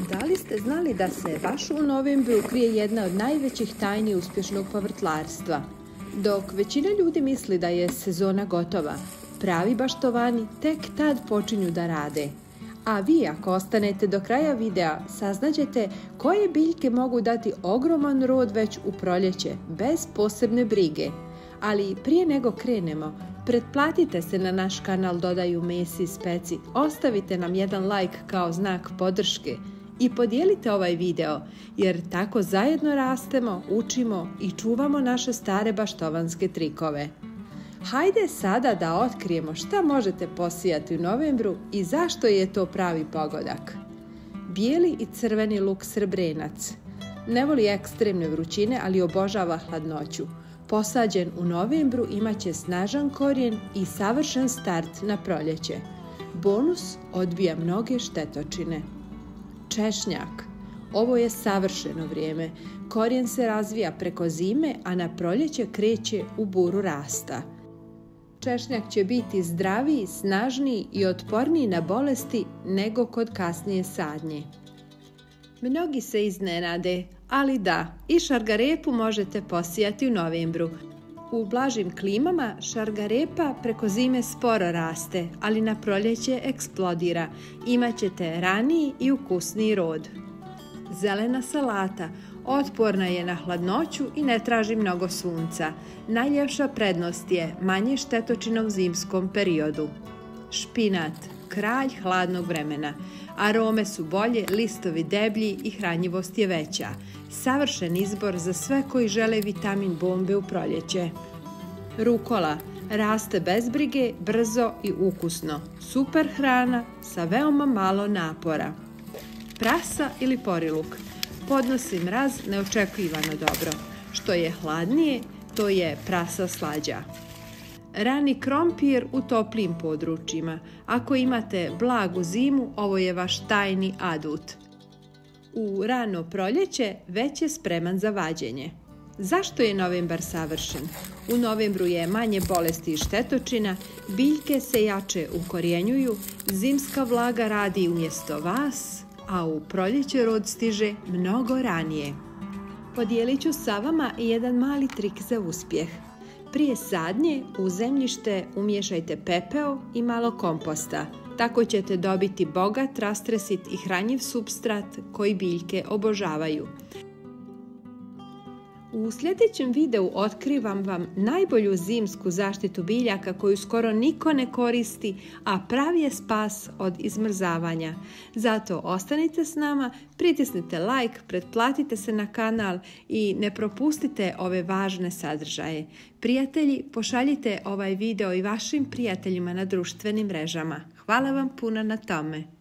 Da li ste znali da se baš u novembru krije jedna od najvećih tajni uspješnog povrtlarstva? Dok većina ljudi misli da je sezona gotova, pravi baštovani tek tad počinju da rade. A vi ako ostanete do kraja videa, saznaćete koje biljke mogu dati ogroman rod već u proljeće, bez posebne brige. Ali prije nego krenemo, pretplatite se na naš kanal Dodaju Mesi Speci, ostavite nam jedan like kao znak podrške i podijelite ovaj video, jer tako zajedno rastemo, učimo i čuvamo naše stare baštovanske trikove. Hajde sada da otkrijemo šta možete posijati u novembru i zašto je to pravi pogodak. Bijeli i crveni luk srebrenac. Ne voli ekstremne vrućine, ali obožava hladnoću. Posađen u novembru imaće snažan korijen i savršen start na proljeće. Bonus odbija mnoge štetočine. Češnjak. Ovo je savršeno vrijeme. Korijen se razvija preko zime, a na proljeće kreće u buru rasta. Češnjak će biti zdraviji, snažniji i otporniji na bolesti nego kod kasnije sadnje. Mnogi se iznenade, ali da, i šargarepu možete posijati u novembru. U blažim klimama šargarepa preko zime sporo raste, ali na proljeće eksplodira. Imaćete raniji i ukusniji rod. Zelena salata. Otporna je na hladnoću i ne traži mnogo sunca. Najljepša prednost je manje štetočina u zimskom periodu. Špinat. Kralj hladnog vremena. Arome su bolje, listovi deblji i hranjivost je veća. Savršen izbor za sve koji žele vitamin bombe u proljeće. Rukola. Raste bez brige, brzo i ukusno. Super hrana sa veoma malo napora. Prasa ili poriluk. Podnosi mraz neočekivano dobro. Što je hladnije, to je prasa slađa. Rani krompir u toplijim područjima. Ako imate blagu zimu, ovo je vaš tajni adut. U rano proljeće već je spreman za vađenje. Zašto je novembar savršen? U novembru je manje bolesti i štetočina, biljke se jače ukorjenjuju, zimska vlaga radi umjesto vas, a u proljeće rod stiže mnogo ranije. Podijelit ću sa vama i jedan mali trik za uspjeh. Prije sadnje u zemljište umiješajte pepeo i malo komposta. Tako ćete dobiti bogat, rastresit i hranjiv supstrat koji biljke obožavaju. U sljedećem videu otkrivam vam najbolju zimsku zaštitu biljaka koju skoro niko ne koristi, a pravi je spas od izmrzavanja. Zato ostanite s nama, pritisnite like, pretplatite se na kanal i ne propustite ove važne sadržaje. Prijatelji, pošaljite ovaj video i vašim prijateljima na društvenim mrežama. Hvala vam puno na tome.